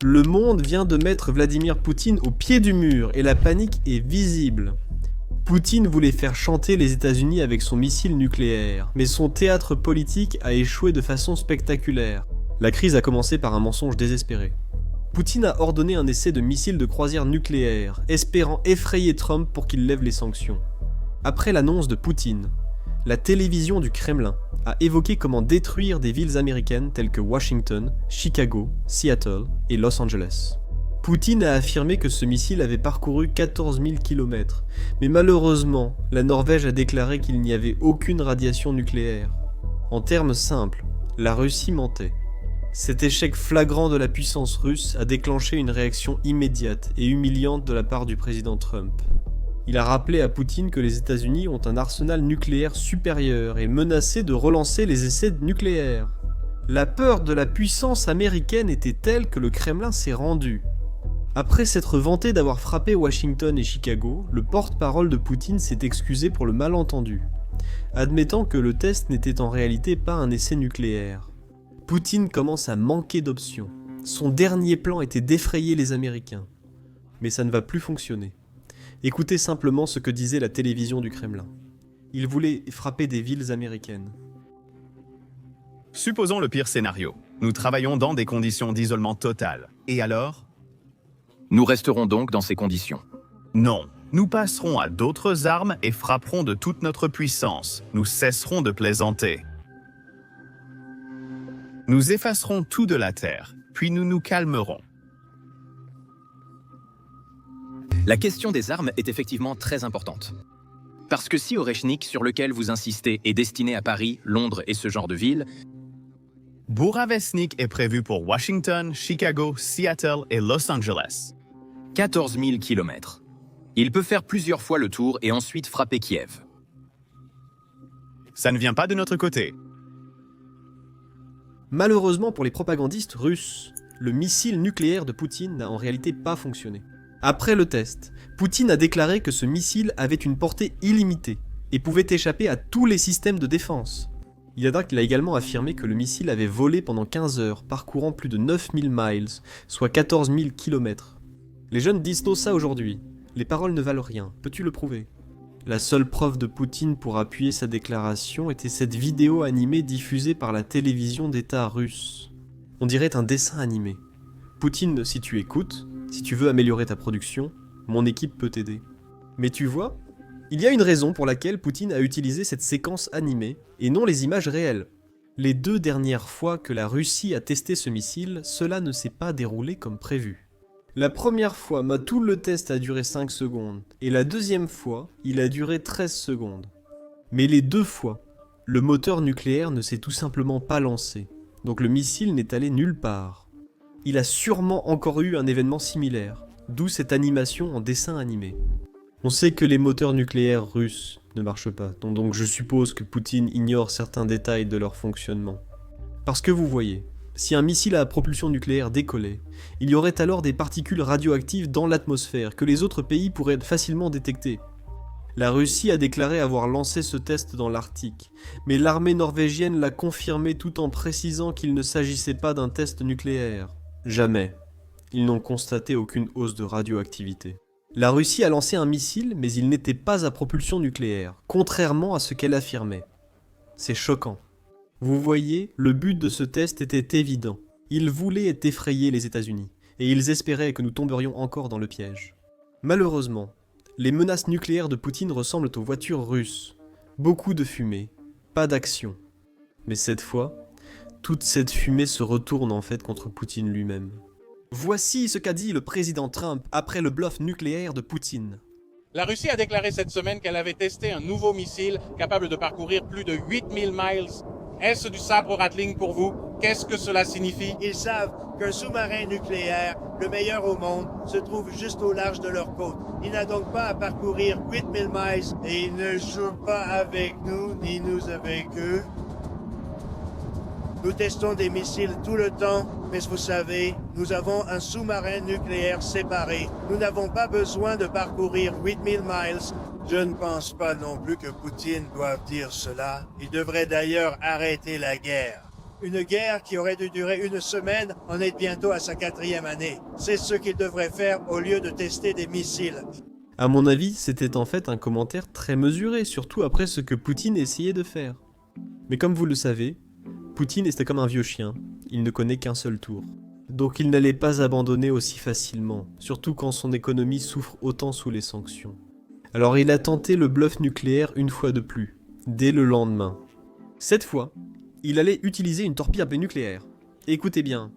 Le monde vient de mettre Vladimir Poutine au pied du mur et la panique est visible. Poutine voulait faire chanter les États-Unis avec son missile nucléaire, mais son théâtre politique a échoué de façon spectaculaire. La crise a commencé par un mensonge désespéré. Poutine a ordonné un essai de missile de croisière nucléaire, espérant effrayer Trump pour qu'il lève les sanctions. Après l'annonce de Poutine, la télévision du Kremlin a évoqué comment détruire des villes américaines telles que Washington, Chicago, Seattle et Los Angeles. Poutine a affirmé que ce missile avait parcouru 14 000 km, mais malheureusement, la Norvège a déclaré qu'il n'y avait aucune radiation nucléaire. En termes simples, la Russie mentait. Cet échec flagrant de la puissance russe a déclenché une réaction immédiate et humiliante de la part du président Trump. Il a rappelé à Poutine que les États-Unis ont un arsenal nucléaire supérieur et menacé de relancer les essais nucléaires. La peur de la puissance américaine était telle que le Kremlin s'est rendu. Après s'être vanté d'avoir frappé Washington et Chicago, le porte-parole de Poutine s'est excusé pour le malentendu, admettant que le test n'était en réalité pas un essai nucléaire. Poutine commence à manquer d'options. Son dernier plan était d'effrayer les Américains. Mais ça ne va plus fonctionner. Écoutez simplement ce que disait la télévision du Kremlin. Il voulait frapper des villes américaines. Supposons le pire scénario. Nous travaillons dans des conditions d'isolement total. Et alors? Nous resterons donc dans ces conditions. Non. Nous passerons à d'autres armes et frapperons de toute notre puissance. Nous cesserons de plaisanter. Nous effacerons tout de la terre, puis nous nous calmerons. La question des armes est effectivement très importante. Parce que si Oreshnik, sur lequel vous insistez, est destiné à Paris, Londres et ce genre de villes, Buravestnik est prévu pour Washington, Chicago, Seattle et Los Angeles. 14 000 km. Il peut faire plusieurs fois le tour et ensuite frapper Kiev. Ça ne vient pas de notre côté. Malheureusement pour les propagandistes russes, le missile nucléaire de Poutine n'a en réalité pas fonctionné. Après le test, Poutine a déclaré que ce missile avait une portée illimitée et pouvait échapper à tous les systèmes de défense. Il a également affirmé que le missile avait volé pendant 15 heures, parcourant plus de 9000 miles, soit 14 000 km. Les jeunes disent ça aujourd'hui. Les paroles ne valent rien, peux-tu le prouver ? La seule preuve de Poutine pour appuyer sa déclaration était cette vidéo animée diffusée par la télévision d'État russe. On dirait un dessin animé. Poutine, si tu écoutes, si tu veux améliorer ta production, mon équipe peut t'aider. Mais tu vois, il y a une raison pour laquelle Poutine a utilisé cette séquence animée et non les images réelles. Les 2 dernières fois que la Russie a testé ce missile, cela ne s'est pas déroulé comme prévu. La première fois, tout le test a duré 5 secondes, et la deuxième fois, il a duré 13 secondes. Mais les 2 fois, le moteur nucléaire ne s'est tout simplement pas lancé, donc le missile n'est allé nulle part. Il a sûrement encore eu un événement similaire, d'où cette animation en dessin animé. On sait que les moteurs nucléaires russes ne marchent pas, donc je suppose que Poutine ignore certains détails de leur fonctionnement. Parce que vous voyez, si un missile à propulsion nucléaire décollait, il y aurait alors des particules radioactives dans l'atmosphère que les autres pays pourraient facilement détecter. La Russie a déclaré avoir lancé ce test dans l'Arctique, mais l'armée norvégienne l'a confirmé tout en précisant qu'il ne s'agissait pas d'un test nucléaire. Jamais. Ils n'ont constaté aucune hausse de radioactivité. La Russie a lancé un missile, mais il n'était pas à propulsion nucléaire, contrairement à ce qu'elle affirmait. C'est choquant. Vous voyez, le but de ce test était évident. Ils voulaient effrayer les États-Unis, et ils espéraient que nous tomberions encore dans le piège. Malheureusement, les menaces nucléaires de Poutine ressemblent aux voitures russes. Beaucoup de fumée, pas d'action. Mais cette fois, toute cette fumée se retourne en fait contre Poutine lui-même. Voici ce qu'a dit le président Trump après le bluff nucléaire de Poutine. La Russie a déclaré cette semaine qu'elle avait testé un nouveau missile capable de parcourir plus de 8000 miles. Est-ce du sabre rattling pour vous? Qu'est-ce que cela signifie? Ils savent qu'un sous-marin nucléaire, le meilleur au monde, se trouve juste au large de leur côte. Il n'a donc pas à parcourir 8000 miles et ils ne jouent pas avec nous, ni nous avec eux. Nous testons des missiles tout le temps, mais vous savez, nous avons un sous-marin nucléaire séparé. Nous n'avons pas besoin de parcourir 8000 miles. Je ne pense pas non plus que Poutine doive dire cela. Il devrait d'ailleurs arrêter la guerre. Une guerre qui aurait dû durer une semaine en est bientôt à sa 4e année. C'est ce qu'il devrait faire au lieu de tester des missiles. À mon avis, c'était en fait un commentaire très mesuré, surtout après ce que Poutine essayait de faire. Mais comme vous le savez, Poutine était comme un vieux chien, il ne connaît qu'un seul tour. Donc il n'allait pas abandonner aussi facilement, surtout quand son économie souffre autant sous les sanctions. Alors il a tenté le bluff nucléaire une fois de plus, dès le lendemain. Cette fois, il allait utiliser une torpille nucléaire. Écoutez bien.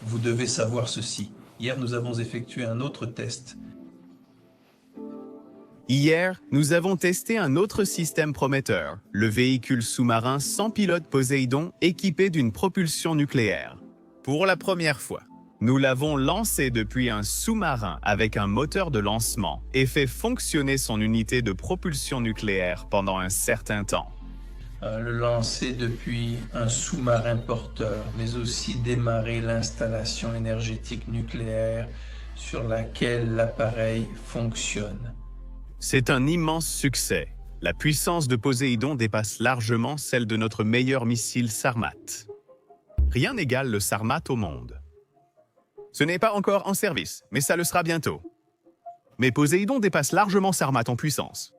Vous devez savoir ceci. Hier, nous avons effectué un autre test. Hier, nous avons testé un autre système prometteur, le véhicule sous-marin sans pilote Poséidon équipé d'une propulsion nucléaire. Pour la première fois, nous l'avons lancé depuis un sous-marin avec un moteur de lancement et fait fonctionner son unité de propulsion nucléaire pendant un certain temps. Le lancer depuis un sous-marin porteur, mais aussi démarrer l'installation énergétique nucléaire sur laquelle l'appareil fonctionne. C'est un immense succès. La puissance de Poséidon dépasse largement celle de notre meilleur missile Sarmat. Rien n'égale le Sarmat au monde. Ce n'est pas encore en service, mais ça le sera bientôt. Mais Poséidon dépasse largement Sarmat en puissance.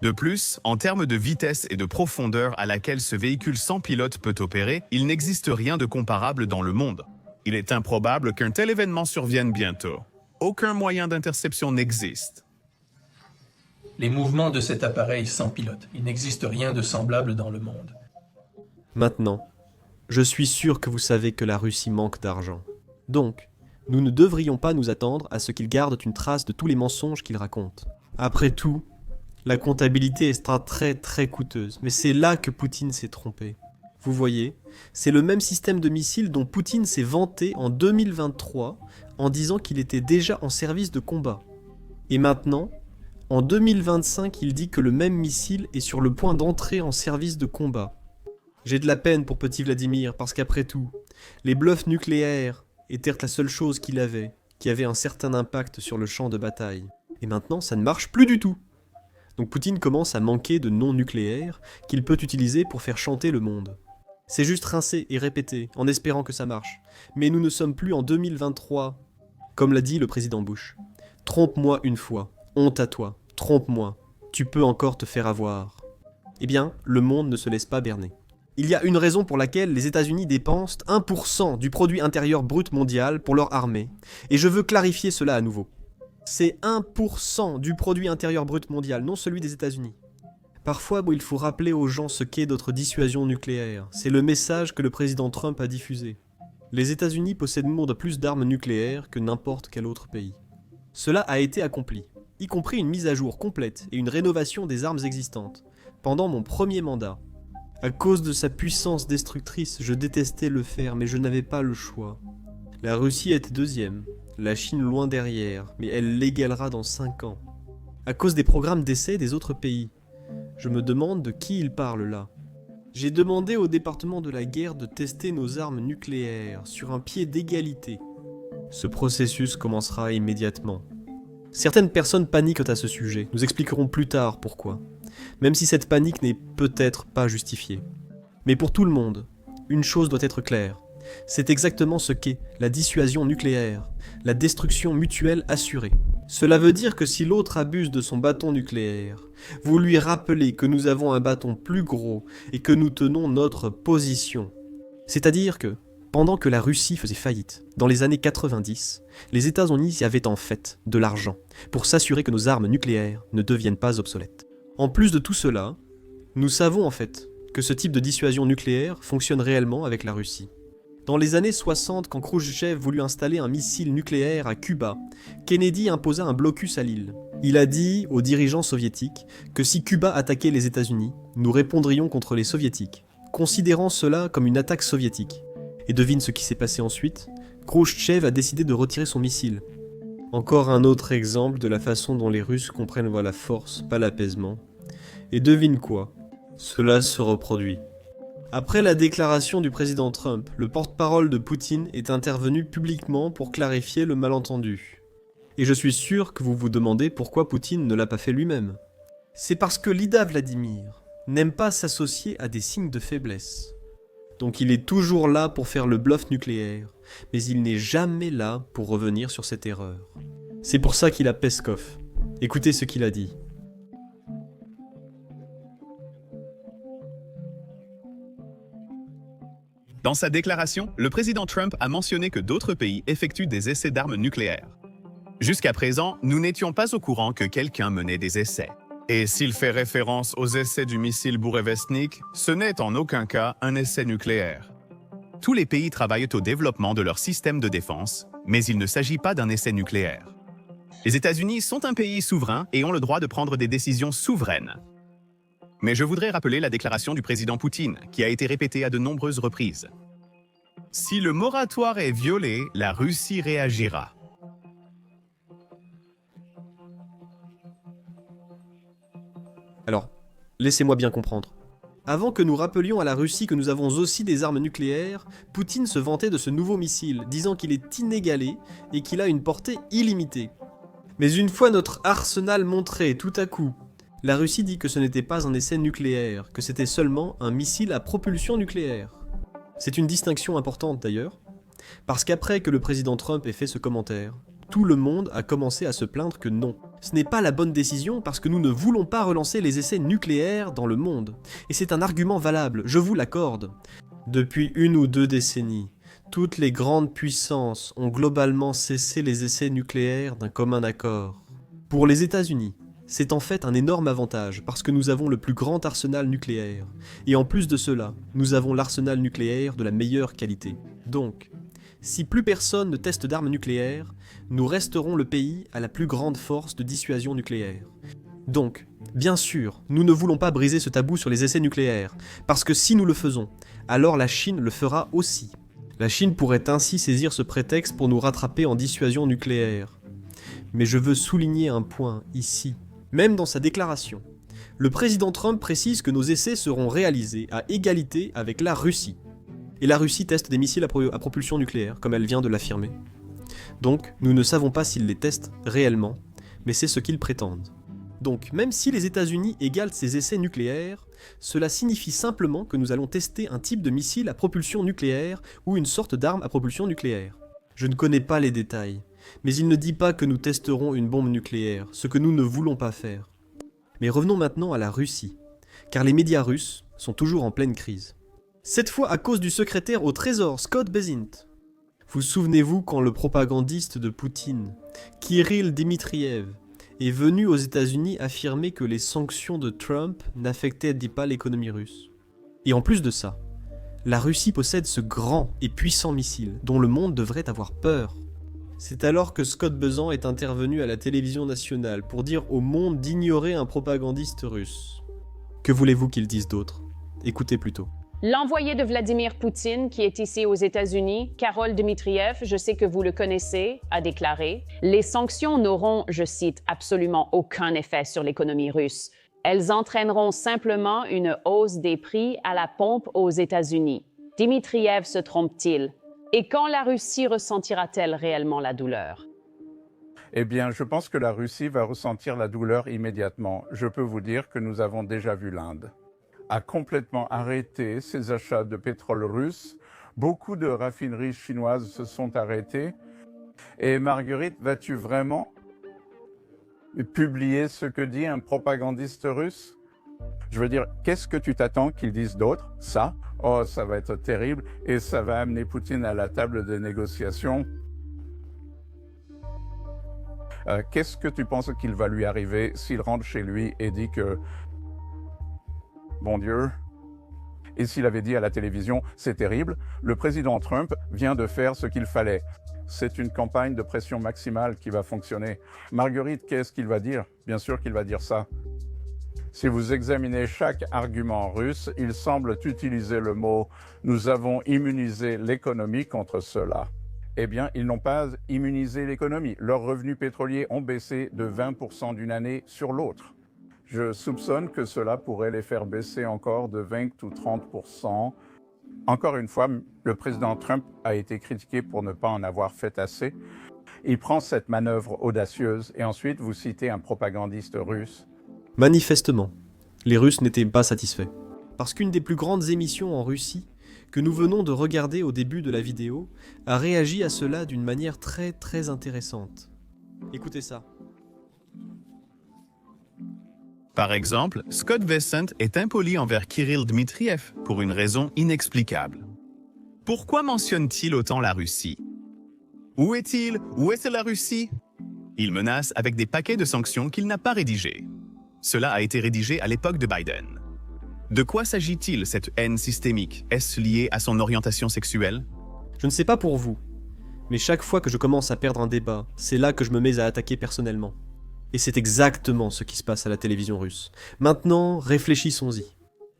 De plus, en termes de vitesse et de profondeur à laquelle ce véhicule sans pilote peut opérer, il n'existe rien de comparable dans le monde. Il est improbable qu'un tel événement survienne bientôt. Aucun moyen d'interception n'existe. Les mouvements de cet appareil sans pilote, il n'existe rien de semblable dans le monde. Maintenant, je suis sûr que vous savez que la Russie manque d'argent. Donc, nous ne devrions pas nous attendre à ce qu'ils gardent une trace de tous les mensonges qu'ils racontent. Après tout, la comptabilité sera très coûteuse, mais c'est là que Poutine s'est trompé. Vous voyez, c'est le même système de missiles dont Poutine s'est vanté en 2023 en disant qu'il était déjà en service de combat. Et maintenant, en 2025, il dit que le même missile est sur le point d'entrer en service de combat. J'ai de la peine pour petit Vladimir, parce qu'après tout, les bluffs nucléaires étaient la seule chose qu'il avait, qui avait un certain impact sur le champ de bataille. Et maintenant, ça ne marche plus du tout. Donc Poutine commence à manquer de noms nucléaires qu'il peut utiliser pour faire chanter le monde. C'est juste rincer et répéter, en espérant que ça marche. Mais nous ne sommes plus en 2023, comme l'a dit le président Bush. Trompe-moi une fois, honte à toi, trompe-moi, tu peux encore te faire avoir. Eh bien, le monde ne se laisse pas berner. Il y a une raison pour laquelle les États-Unis dépensent 1% du produit intérieur brut mondial pour leur armée, et je veux clarifier cela à nouveau. C'est 1% du produit intérieur brut mondial, non celui des États-Unis. Parfois, il faut rappeler aux gens ce qu'est notre dissuasion nucléaire. C'est le message que le président Trump a diffusé. Les États-Unis possèdent moins plus d'armes nucléaires que n'importe quel autre pays. Cela a été accompli, y compris une mise à jour complète et une rénovation des armes existantes, pendant mon premier mandat. À cause de sa puissance destructrice, je détestais le faire, mais je n'avais pas le choix. La Russie était deuxième, la Chine loin derrière, mais elle l'égalera dans 5 ans. À cause des programmes d'essai des autres pays. Je me demande de qui il parle là. J'ai demandé au département de la guerre de tester nos armes nucléaires sur un pied d'égalité. Ce processus commencera immédiatement. Certaines personnes paniquent à ce sujet, nous expliquerons plus tard pourquoi. Même si cette panique n'est peut-être pas justifiée. Mais pour tout le monde, une chose doit être claire. C'est exactement ce qu'est la dissuasion nucléaire, la destruction mutuelle assurée. Cela veut dire que si l'autre abuse de son bâton nucléaire, vous lui rappelez que nous avons un bâton plus gros et que nous tenons notre position. C'est-à-dire que, pendant que la Russie faisait faillite, dans les années 90, les États-Unis y avaient en fait de l'argent pour s'assurer que nos armes nucléaires ne deviennent pas obsolètes. En plus de tout cela, nous savons en fait que ce type de dissuasion nucléaire fonctionne réellement avec la Russie. Dans les années 60, quand Khrouchtchev voulut installer un missile nucléaire à Cuba, Kennedy imposa un blocus à l'île. Il a dit aux dirigeants soviétiques que si Cuba attaquait les États-Unis, nous répondrions contre les soviétiques, considérant cela comme une attaque soviétique. Et devine ce qui s'est passé ensuite, Khrouchtchev a décidé de retirer son missile. Encore un autre exemple de la façon dont les Russes comprennent la force, pas l'apaisement. Et devine quoi ? Cela se reproduit. Après la déclaration du président Trump, le porte-parole de Poutine est intervenu publiquement pour clarifier le malentendu. Et je suis sûr que vous vous demandez pourquoi Poutine ne l'a pas fait lui-même. C'est parce que Lida Vladimir n'aime pas s'associer à des signes de faiblesse. Donc il est toujours là pour faire le bluff nucléaire, mais il n'est jamais là pour revenir sur cette erreur. C'est pour ça qu'il a Peskov. Écoutez ce qu'il a dit. Dans sa déclaration, le président Trump a mentionné que d'autres pays effectuent des essais d'armes nucléaires. Jusqu'à présent, nous n'étions pas au courant que quelqu'un menait des essais. Et s'il fait référence aux essais du missile Burevestnik, ce n'est en aucun cas un essai nucléaire. Tous les pays travaillent au développement de leur système de défense, mais il ne s'agit pas d'un essai nucléaire. Les États-Unis sont un pays souverain et ont le droit de prendre des décisions souveraines. Mais je voudrais rappeler la déclaration du président Poutine, qui a été répétée à de nombreuses reprises. Si le moratoire est violé, la Russie réagira. Alors, laissez-moi bien comprendre. Avant que nous rappelions à la Russie que nous avons aussi des armes nucléaires, Poutine se vantait de ce nouveau missile, disant qu'il est inégalé et qu'il a une portée illimitée. Mais une fois notre arsenal montré, tout à coup, la Russie dit que ce n'était pas un essai nucléaire, que c'était seulement un missile à propulsion nucléaire. C'est une distinction importante d'ailleurs, parce qu'après que le président Trump ait fait ce commentaire, tout le monde a commencé à se plaindre que non. Ce n'est pas la bonne décision parce que nous ne voulons pas relancer les essais nucléaires dans le monde. Et c'est un argument valable, je vous l'accorde. Depuis 1 ou 2 décennies, toutes les grandes puissances ont globalement cessé les essais nucléaires d'un commun accord. Pour les États-Unis, c'est en fait un énorme avantage parce que nous avons le plus grand arsenal nucléaire. Et en plus de cela, nous avons l'arsenal nucléaire de la meilleure qualité. Donc, si plus personne ne teste d'armes nucléaires, nous resterons le pays à la plus grande force de dissuasion nucléaire. Donc, bien sûr, nous ne voulons pas briser ce tabou sur les essais nucléaires, parce que si nous le faisons, alors la Chine le fera aussi. La Chine pourrait ainsi saisir ce prétexte pour nous rattraper en dissuasion nucléaire. Mais je veux souligner un point ici. Même dans sa déclaration, le président Trump précise que nos essais seront réalisés à égalité avec la Russie. Et la Russie teste des missiles à propulsion nucléaire, comme elle vient de l'affirmer. Donc, nous ne savons pas s'ils les testent réellement, mais c'est ce qu'ils prétendent. Donc, même si les États-Unis égalent ces essais nucléaires, cela signifie simplement que nous allons tester un type de missile à propulsion nucléaire ou une sorte d'arme à propulsion nucléaire. Je ne connais pas les détails, mais il ne dit pas que nous testerons une bombe nucléaire, ce que nous ne voulons pas faire. Mais revenons maintenant à la Russie, car les médias russes sont toujours en pleine crise. Cette fois à cause du secrétaire au Trésor, Scott Bessent. Vous souvenez-vous quand le propagandiste de Poutine, Kirill Dmitriev, est venu aux États-Unis affirmer que les sanctions de Trump n'affectaient pas l'économie russe. Et en plus de ça, la Russie possède ce grand et puissant missile dont le monde devrait avoir peur. C'est alors que Scott Bessent est intervenu à la télévision nationale pour dire au monde d'ignorer un propagandiste russe. Que voulez-vous qu'il dise d'autre? Écoutez plutôt. L'envoyé de Vladimir Poutine, qui est ici aux États-Unis, Karol Dmitriev, je sais que vous le connaissez, a déclaré « Les sanctions n'auront, je cite, absolument aucun effet sur l'économie russe. Elles entraîneront simplement une hausse des prix à la pompe aux États-Unis. » Dmitriev se trompe-t-il? Et quand la Russie ressentira-t-elle réellement la douleur? Eh bien, je pense que la Russie va ressentir la douleur immédiatement. Je peux vous dire que nous avons déjà vu l'Inde a complètement arrêté ses achats de pétrole russe. Beaucoup de raffineries chinoises se sont arrêtées. Et Marguerite, vas-tu vraiment publier ce que dit un propagandiste russe? Je veux dire, qu'est-ce que tu t'attends qu'ils disent d'autre? Ça? Oh, ça va être terrible et ça va amener Poutine à la table des négociations. Qu'est-ce que tu penses qu'il va lui arriver s'il rentre chez lui et dit que bon Dieu. Et s'il avait dit à la télévision, c'est terrible, le président Trump vient de faire ce qu'il fallait. C'est une campagne de pression maximale qui va fonctionner. Marguerite, qu'est-ce qu'il va dire? Bien sûr qu'il va dire ça. Si vous examinez chaque argument russe, il semble utiliser le mot « nous avons immunisé l'économie contre cela ». Eh bien, ils n'ont pas immunisé l'économie. Leurs revenus pétroliers ont baissé de 20% d'une année sur l'autre. Je soupçonne que cela pourrait les faire baisser encore de 20 ou 30%. Encore une fois, le président Trump a été critiqué pour ne pas en avoir fait assez. Il prend cette manœuvre audacieuse et ensuite vous citez un propagandiste russe. Manifestement, les Russes n'étaient pas satisfaits. Parce qu'une des plus grandes émissions en Russie que nous venons de regarder au début de la vidéo, a réagi à cela d'une manière très intéressante. Écoutez ça. Par exemple, Scott Bessent est impoli envers Kirill Dmitriev pour une raison inexplicable. Pourquoi mentionne-t-il autant la Russie? Où est-il? Où est la Russie? Il menace avec des paquets de sanctions qu'il n'a pas rédigés. Cela a été rédigé à l'époque de Biden. De quoi s'agit-il, cette haine systémique? Est-ce lié à son orientation sexuelle? Je ne sais pas pour vous, mais chaque fois que je commence à perdre un débat, c'est là que je me mets à attaquer personnellement. Et c'est exactement ce qui se passe à la télévision russe. Maintenant, réfléchissons-y.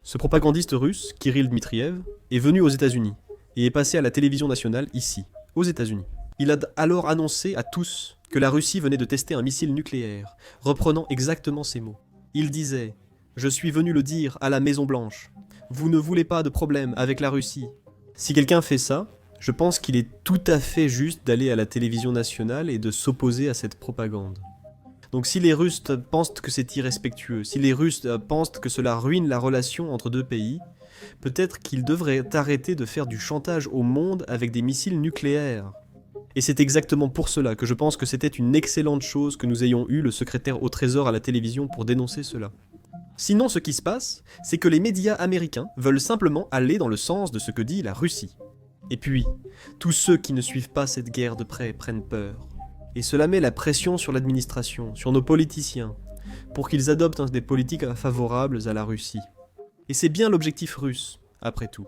Ce propagandiste russe, Kirill Dmitriev, est venu aux États-Unis et est passé à la télévision nationale ici, aux États-Unis. Il a alors annoncé à tous que la Russie venait de tester un missile nucléaire, reprenant exactement ces mots. Il disait « Je suis venu le dire à la Maison-Blanche. Vous ne voulez pas de problème avec la Russie. » Si quelqu'un fait ça, je pense qu'il est tout à fait juste d'aller à la télévision nationale et de s'opposer à cette propagande. Donc si les Russes pensent que c'est irrespectueux, si les Russes pensent que cela ruine la relation entre deux pays, peut-être qu'ils devraient arrêter de faire du chantage au monde avec des missiles nucléaires. Et c'est exactement pour cela que je pense que c'était une excellente chose que nous ayons eu le secrétaire au Trésor à la télévision pour dénoncer cela. Sinon, ce qui se passe, c'est que les médias américains veulent simplement aller dans le sens de ce que dit la Russie. Et puis, tous ceux qui ne suivent pas cette guerre de près prennent peur. Et cela met la pression sur l'administration, sur nos politiciens, pour qu'ils adoptent des politiques favorables à la Russie. Et c'est bien l'objectif russe, après tout.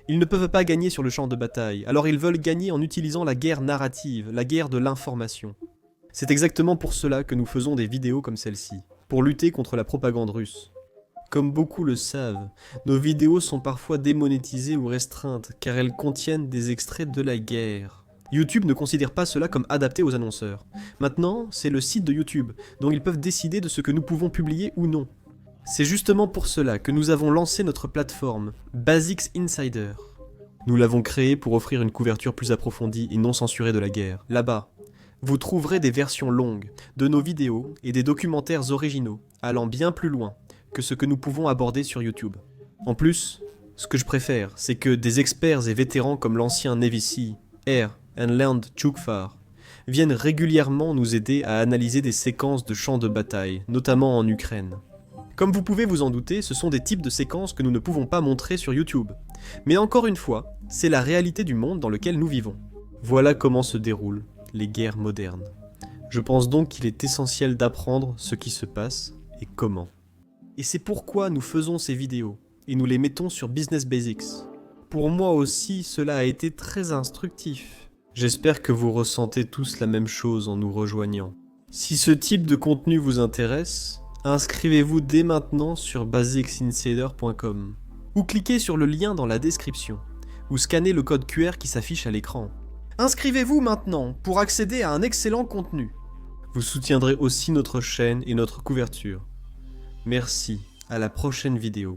Ils ne peuvent pas gagner sur le champ de bataille, alors ils veulent gagner en utilisant la guerre narrative, la guerre de l'information. C'est exactement pour cela que nous faisons des vidéos comme celle-ci, pour lutter contre la propagande russe. Comme beaucoup le savent, nos vidéos sont parfois démonétisées ou restreintes, car elles contiennent des extraits de la guerre. YouTube ne considère pas cela comme adapté aux annonceurs. Maintenant, c'est le site de YouTube, dont ils peuvent décider de ce que nous pouvons publier ou non. C'est justement pour cela que nous avons lancé notre plateforme, Basics Insider. Nous l'avons créée pour offrir une couverture plus approfondie et non censurée de la guerre. Là-bas, vous trouverez des versions longues de nos vidéos et des documentaires originaux, allant bien plus loin que ce que nous pouvons aborder sur YouTube. En plus, ce que je préfère, c'est que des experts et vétérans comme l'ancien Navy Sea, Air and Land Chukfar viennent régulièrement nous aider à analyser des séquences de champs de bataille, notamment en Ukraine. Comme vous pouvez vous en douter, ce sont des types de séquences que nous ne pouvons pas montrer sur YouTube. Mais encore une fois, c'est la réalité du monde dans lequel nous vivons. Voilà comment se déroulent les guerres modernes. Je pense donc qu'il est essentiel d'apprendre ce qui se passe et comment. Et c'est pourquoi nous faisons ces vidéos, et nous les mettons sur Business Basics. Pour moi aussi, cela a été très instructif. J'espère que vous ressentez tous la même chose en nous rejoignant. Si ce type de contenu vous intéresse, inscrivez-vous dès maintenant sur basicsinsider.com ou cliquez sur le lien dans la description ou scannez le code QR qui s'affiche à l'écran. Inscrivez-vous maintenant pour accéder à un excellent contenu. Vous soutiendrez aussi notre chaîne et notre couverture. Merci, à la prochaine vidéo.